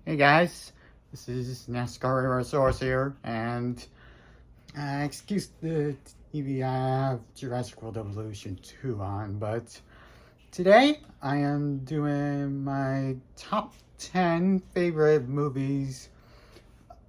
Hey guys, this is NASCAR Resource here, and excuse the TV, I have Jurassic World Evolution 2 on, but today I am doing my top 10 favorite movies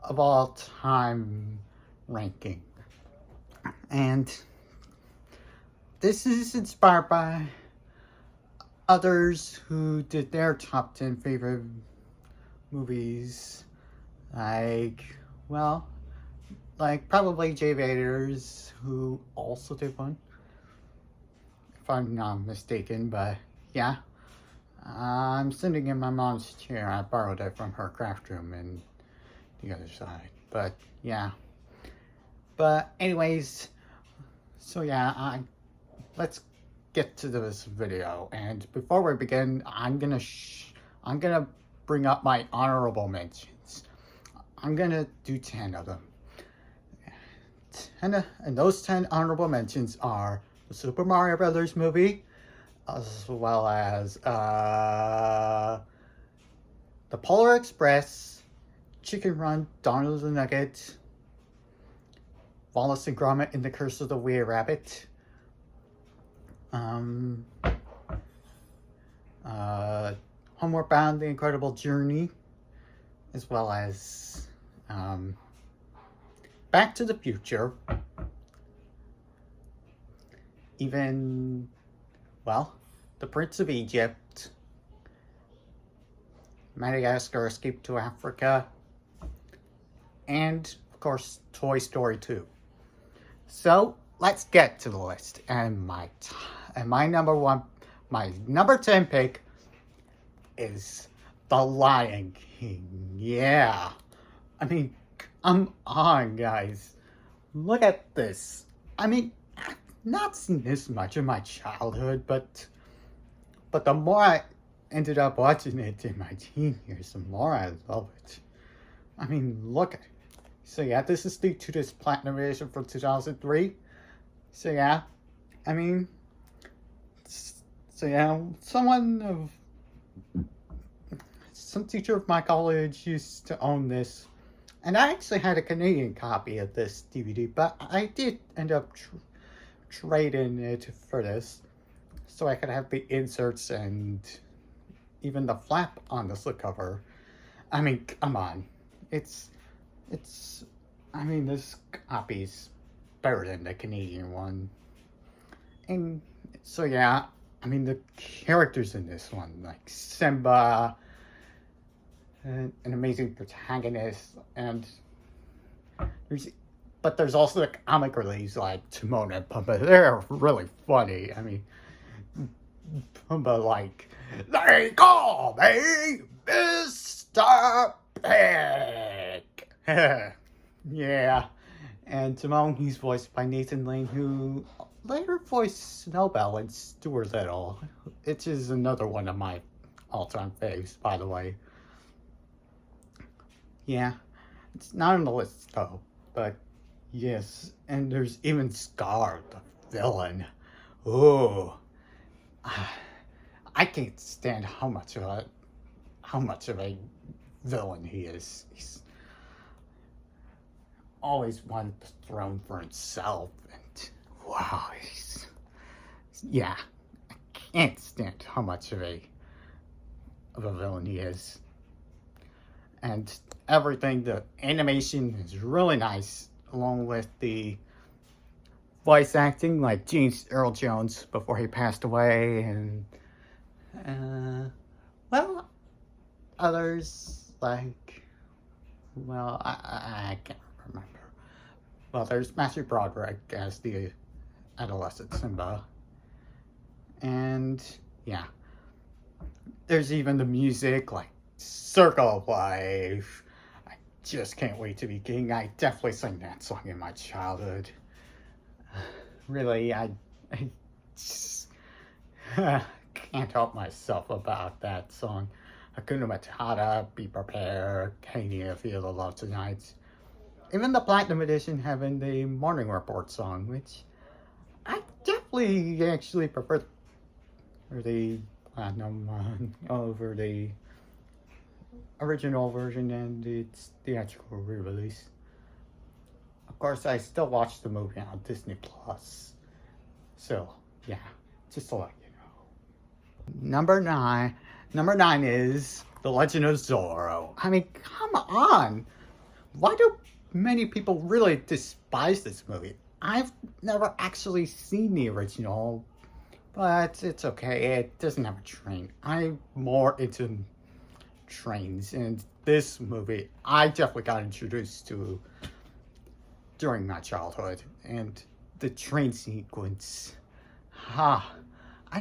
of all time ranking. And this is inspired by others who did their top 10 favorite movies, like probably Jay Vaders, who also did one, if I'm not mistaken. But yeah, I'm sitting in my mom's chair. I borrowed it from her craft room in the other side. But yeah, but anyways, so yeah, let's get to this video. And before we begin, I'm gonna bring up my honorable mentions. I'm gonna do 10 of them. And those 10 honorable mentions are the Super Mario Brothers movie, as well as the Polar Express, Chicken Run, Dawn of the Nugget, Wallace and Gromit and the Curse of the Were Rabbit, Homeward Bound: The Incredible Journey, as well as Back to the Future, even, The Prince of Egypt, Madagascar: Escape to Africa, and, of course, Toy Story 2. So, let's get to the list. And my number 10 pick is The Lion King. Yeah. I mean, come on, guys. Look at this. I mean, I've not seen this much in my childhood, but the more I ended up watching it in my teen years, the more I love it. I mean, look at it. So yeah, this is the 2-disc Platinum Edition from 2003. So yeah, I mean, some teacher of my college used to own this, and I actually had a Canadian copy of this DVD, but I did end up trading it for this, so I could have the inserts and even the flap on the slipcover. I mean, come on, this copy's better than the Canadian one. And so yeah, I mean, the characters in this one, like Simba, an amazing protagonist, and there's also the comic reliefs like Timon and Pumbaa. They're really funny. I mean, Pumbaa, like, they call me Mr. Pig. Yeah. And Timon, he's voiced by Nathan Lane, who later voiced Snowbell in Stuart Little, which is another one of my all-time faves, by the way. Yeah, it's not on the list though, but yes, and there's even Scar, the villain. Oh, I can't stand how much of a villain he is. He's always wanted the throne for himself, and wow, yeah, I can't stand how much of a villain he is. And everything, the animation is really nice, along with the voice acting, like James Earl Jones before he passed away, and others like, I can't remember. Well, there's Matthew Broderick as the adolescent Simba, and yeah, there's even the music, like Circle of Life. I just can't wait to be king. I definitely sang that song in my childhood. Really, I just can't help myself about that song. Hakuna Matata, Be Prepared, Kanye, Feel the Love Tonight. Even the Platinum Edition having the Morning Report song, which I definitely actually prefer the Platinum one over the original version and its theatrical re-release. Of course, I still watch the movie on Disney Plus. So, yeah, just to let you know. Number nine is The Legend of Zorro. I mean, come on. Why do many people really despise this movie? I've never actually seen the original, but it's okay. It doesn't have a train. I'm more into trains, and this movie I definitely got introduced to during my childhood, and the train sequence. I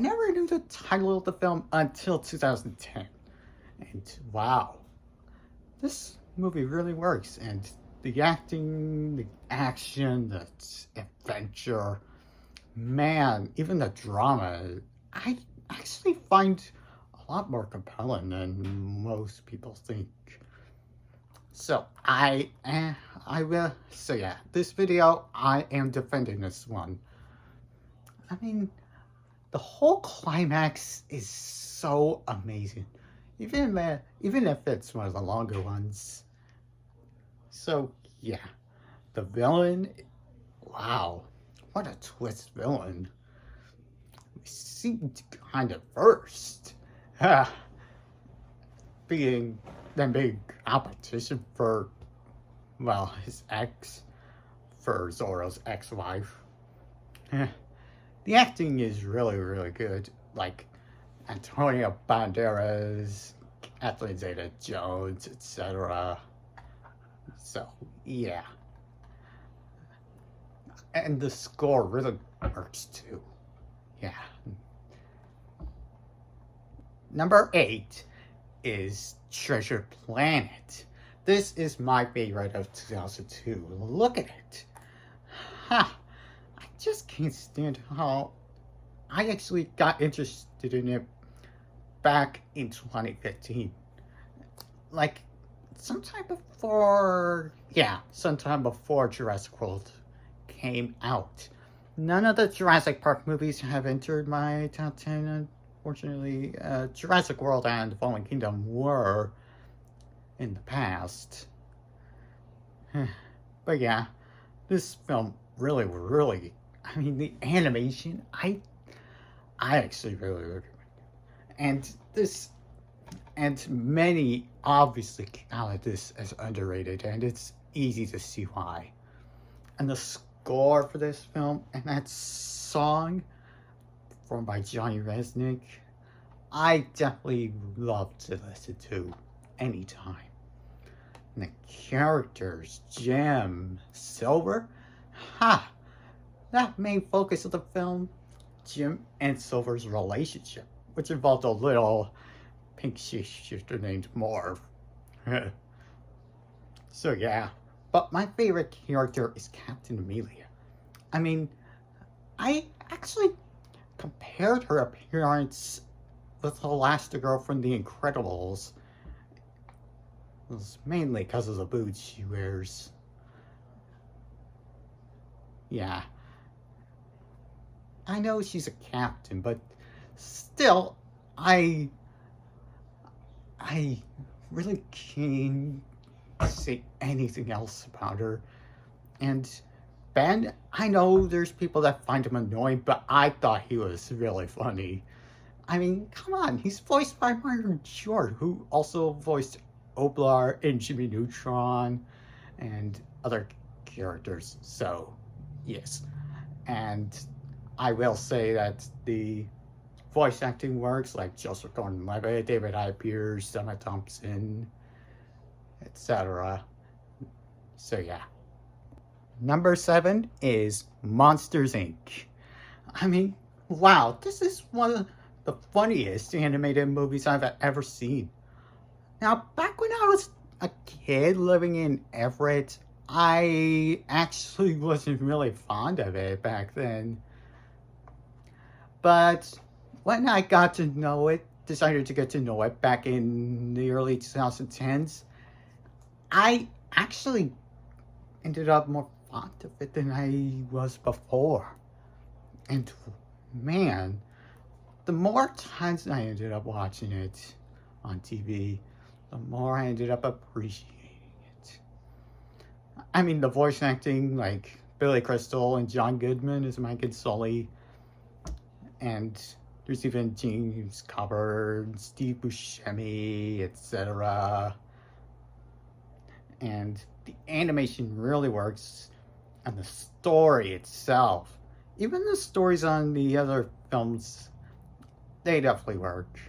never knew the title of the film until 2010. And wow, this movie really works. And the acting, the action, the adventure, man, even the drama, I actually find a lot more compelling than most people think. So this video, I am defending this one. I mean, the whole climax is so amazing, even if it's one of the longer ones. So yeah, the villain, wow, what a twist villain. We seemed kind of first, being competition for, well, his ex, for Zorro's ex-wife. The acting is really, really good. Like Antonio Banderas, Kathleen Zeta-Jones, etc. So, yeah. And the score really works too. Yeah. Number 8 is Treasure Planet. This is my favorite of 2002. Look at it. I just can't stand how I actually got interested in it back in 2015. Like, sometime before Jurassic World came out. None of the Jurassic Park movies have entered my top 10, unfortunately. Jurassic World and Fallen Kingdom were in the past. But yeah, this film really, I mean, the animation, I actually really recommend it. And many obviously count this as underrated, and it's easy to see why. And the score for this film, and that song performed by Johnny Resnick, I definitely love to listen to anytime. And the characters, Jim, Silver, that main focus of the film, Jim and Silver's relationship, which involved a little pink shifter named Marv. So yeah, but my favorite character is Captain Amelia. I mean, I actually compared her appearance with Elastigirl from The Incredibles. It was mainly because of the boots she wears. Yeah. I know she's a captain, but still, I really can't say anything else about her. And Ben, I know there's people that find him annoying, but I thought he was really funny. I mean, come on, he's voiced by Martin Short, who also voiced Oblar and Jimmy Neutron and other characters. So, yes. And I will say that the voice acting works, like Joseph Gordon-Levitt, David I. Pierce, Emma Thompson, etc. So yeah. Number 7 is Monsters, Inc. I mean, wow, this is one of the funniest animated movies I've ever seen. Now, back when I was a kid living in Everett, I actually wasn't really fond of it back then. But when I got to know it, decided to get to know it back in the early 2010s, I actually ended up more fond of it than I was before. And man, the more times I ended up watching it on TV, the more I ended up appreciating it. I mean, the voice acting, like Billy Crystal and John Goodman as Mike and Sully, and there's even James Coburn, Steve Buscemi, etc. And the animation really works, and the story itself, even the stories on the other films, they definitely work.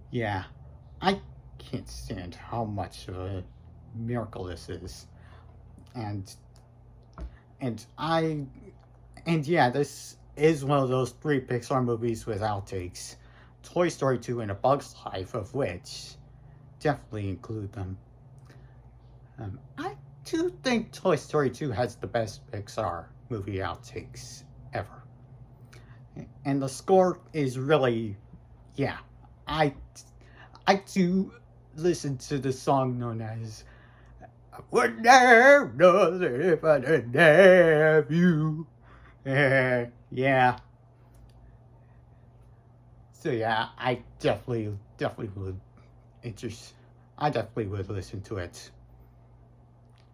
Yeah, I can't stand how much of a miracle this is. And and I and yeah, this is one of those 3 Pixar movies with outtakes. Toy Story 2 and A Bug's Life, of which definitely include them. I do think Toy Story 2 has the best Pixar movie outtakes ever. And the score is really, yeah, I do listen to the song known as I Wouldn't Have Nothing If I Didn't Have You. Yeah. So yeah, I definitely would I definitely would listen to it.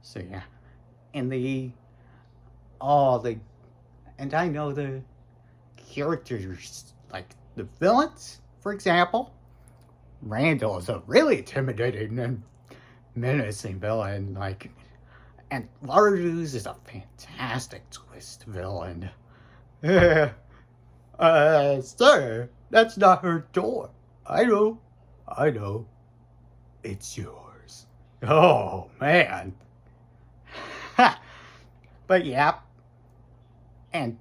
So yeah. And the and I know the characters, like the villains, for example. Randall is a really intimidating and menacing villain, like, and Lardoos is a fantastic twist villain. Sir, that's not her door. I know, it's yours. Oh, man. But yeah, and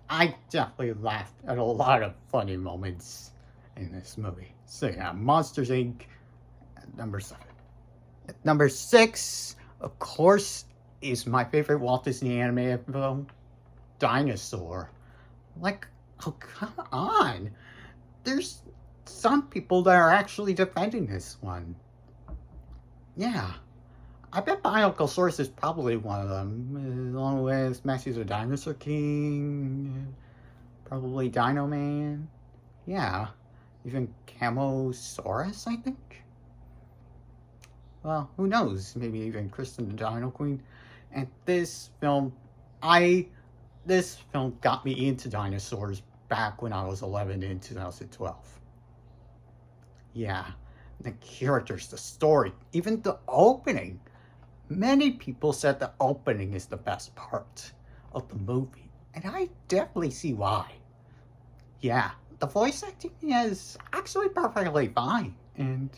I definitely laughed at a lot of funny moments in this movie. So yeah, Monsters Inc. at number 7. At number 6, of course, is my favorite Walt Disney animated film, Dinosaur. Like, oh, come on. There's some people that are actually defending this one. Yeah. I bet Biocosaurus is probably one of them, along with Matthew the Dinosaur King, probably Dino Man. Yeah. Even Camosaurus, I think. Well, who knows? Maybe even Kristen the Dino Queen. And this film got me into dinosaurs back when I was 11 in 2012. Yeah, the characters, the story, even the opening. Many people said the opening is the best part of the movie, and I definitely see why. Yeah, the voice acting is actually perfectly fine, and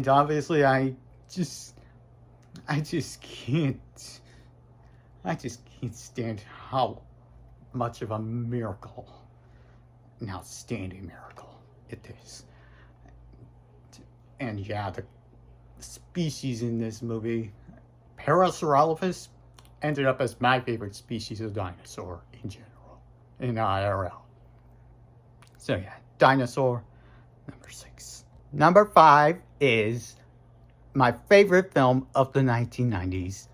obviously I just can't stand how much of a miracle, an outstanding miracle it is. And yeah, the species in this movie, Parasaurolophus, ended up as my favorite species of dinosaur in general, in IRL. So yeah, Dinosaur, number 6. Number 5 is my favorite film of the 1990s,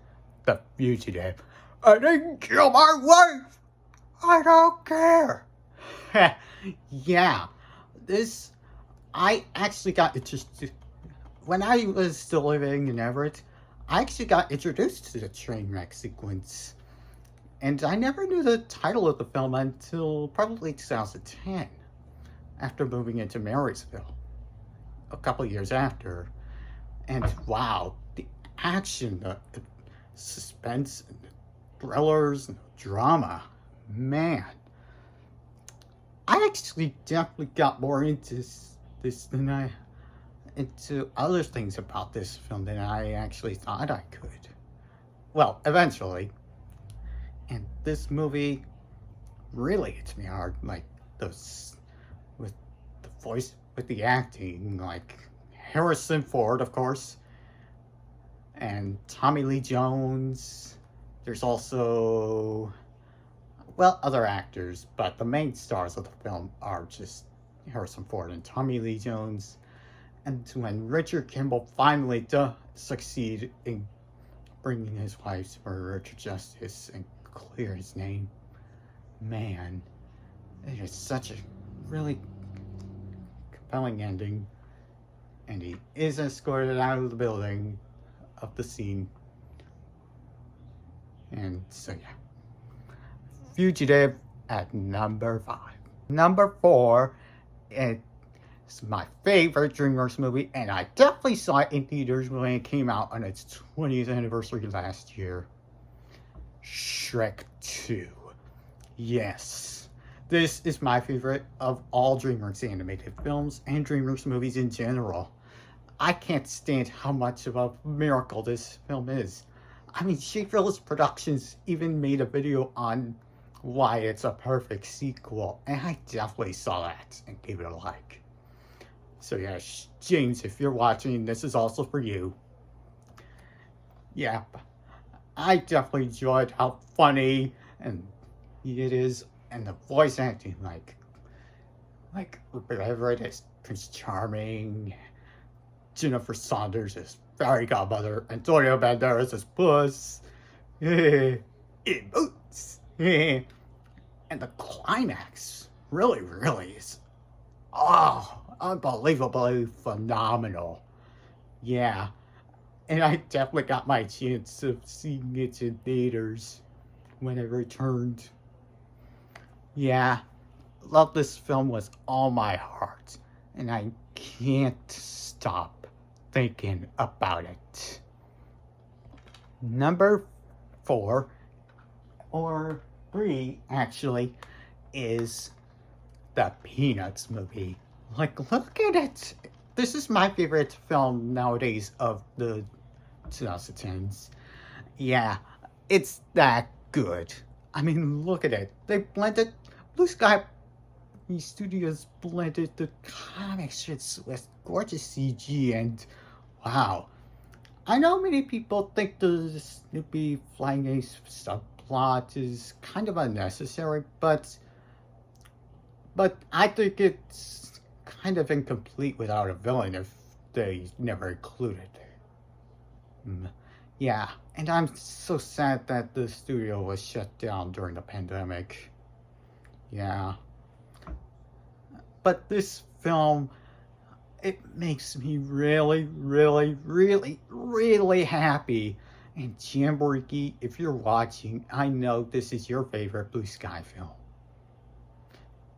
The Fugitive. I didn't kill my wife! I don't care! Yeah, I actually got interested. When I was still living in Everett, I actually got introduced to the train wreck sequence. And I never knew the title of the film until probably 2010, after moving into Marysville, a couple years after. And wow, the action, the suspense, and the thrillers, and the drama, man. I actually definitely got more into into other things about this film than I actually thought I could. Well, eventually. And this movie really hits me hard, like those, with the voice, with the acting, like Harrison Ford, of course, and Tommy Lee Jones. There's also, well, other actors, but the main stars of the film are just Harrison Ford and Tommy Lee Jones. And when Richard Kimball finally does succeed in bringing his wife's murderer to justice and clear his name, man, it is such a really compelling ending. and he is escorted out of the building, of the scene. And so yeah. Fugitive at number 5. Number 4, it's my favorite DreamWorks movie, and I definitely saw it in theaters when it came out on its 20th anniversary last year. Shrek 2. Yes. This is my favorite of all DreamWorks animated films and DreamWorks movies in general. I can't stand how much of a miracle this film is. I mean, Schaefer Productions even made a video on why it's a perfect sequel, and I definitely saw that and gave it a like. So yeah, James, if you're watching, this is also for you. Yeah, I definitely enjoyed how funny and it is, and the voice acting, like Everett is Prince Charming, Jennifer Saunders is Fairy Godmother, Antonio Banderas is Puss, in Boots, and the climax really is, unbelievably phenomenal. Yeah, and I definitely got my chance of seeing it in theaters when it returned. Yeah, love this film with all my heart, and I can't stop thinking about it. Number 4, or 3 actually, is the Peanuts movie. Like, look at it. This is my favorite film nowadays of the 2010s. Yeah, it's that good. I mean, look at it. They blended, Blue Sky Studios blended the comic strips with gorgeous CG, and wow. I know many people think the Snoopy Flying Ace subplot is kind of unnecessary, but I think it's kind of incomplete without a villain if they never included it. Yeah, and I'm so sad that the studio was shut down during the pandemic. Yeah. But this film, it makes me really happy. And Jamboree, if you're watching, I know this is your favorite Blue Sky film.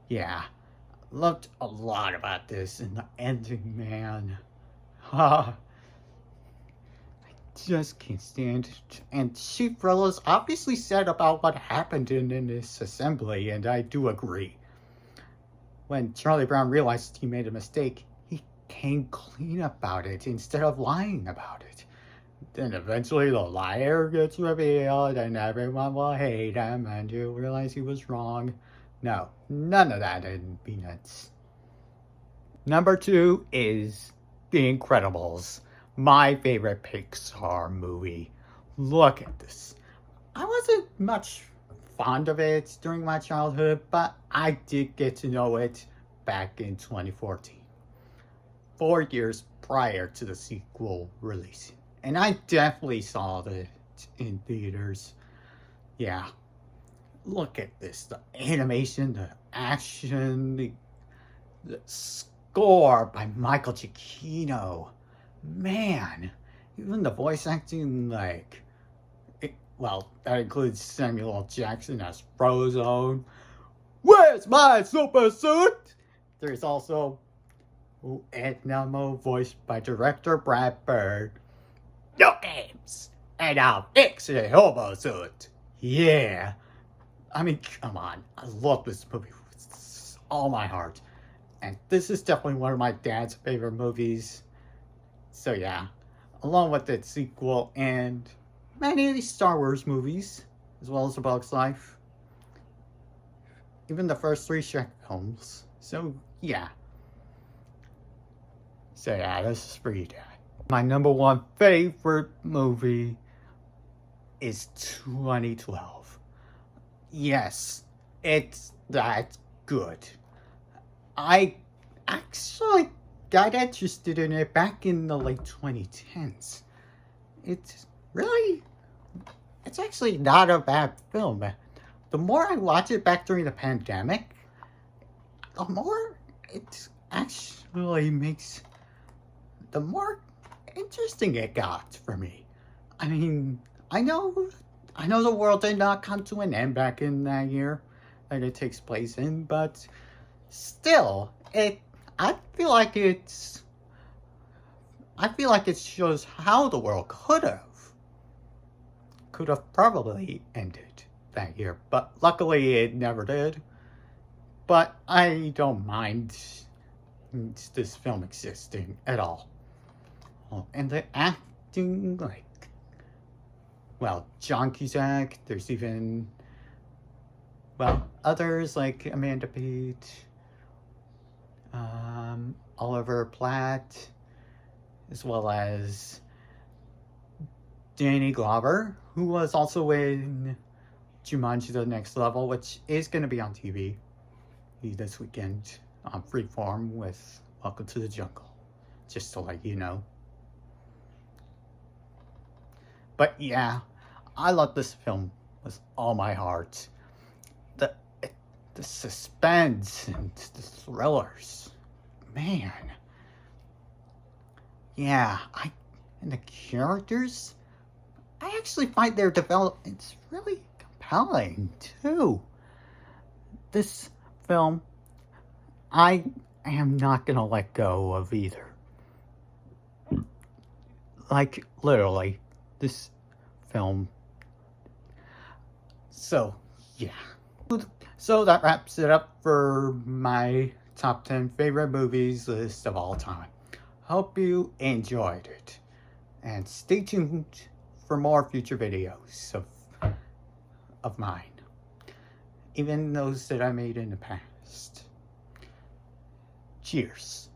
Yeah, loved a lot about this, and the ending, man. I just can't stand it. And Chief Brillo's obviously said about what happened in this assembly, and I do agree. When Charlie Brown realized he made a mistake, he came clean about it instead of lying about it. Then eventually the liar gets revealed and everyone will hate him and you realize he was wrong. No, none of that in Peanuts. Number 2 is The Incredibles, my favorite Pixar movie. Look at this. I wasn't much fond of it during my childhood, but I did get to know it back in 2014, 4 years prior to the sequel release. And I definitely saw it in theaters. Yeah. Look at this. The animation, the action, the score by Michael Giacchino. Man, even the voice acting, like, well, that includes Samuel L. Jackson as Frozone. Where's my super suit? There's also Ed Nelmo, voiced by director Brad Bird. No games, and I'll fix a hobo suit. Yeah. I mean, come on. I love this movie with all my heart. And this is definitely one of my dad's favorite movies. So yeah, along with its sequel and many of these Star Wars movies, as well as A Bug's Life. Even the first 3 Shrek films. So yeah. So yeah, this is for you, Dad. My number 1 favorite movie is 2012. Yes, it's that good. I actually got interested in it back in the late 2010s. It's actually not a bad film. The more I watch it back during the pandemic, the more it actually makes the more interesting it got for me. I mean, I know the world did not come to an end back in that year that it takes place in, but still, I feel like it shows how the world could have probably ended that year, but luckily it never did. But I don't mind this film existing at all. And the acting, like, well, John Cusack, there's even, well, others like Amanda Peet, Oliver Platt, as well as Danny Glover, who was also in Jumanji: The Next Level, which is going to be on TV this weekend on Freeform with Welcome to the Jungle, just to let you know. But yeah, I love this film with all my heart. The suspense and the thrillers, man. Yeah, and the characters, I actually find their developments really compelling too. This film, I am not gonna let go of either. Like, literally, this film. So, yeah. So that wraps it up for my top 10 favorite movies list of all time. Hope you enjoyed it. And stay tuned for more future videos of mine. Even those that I made in the past. Cheers.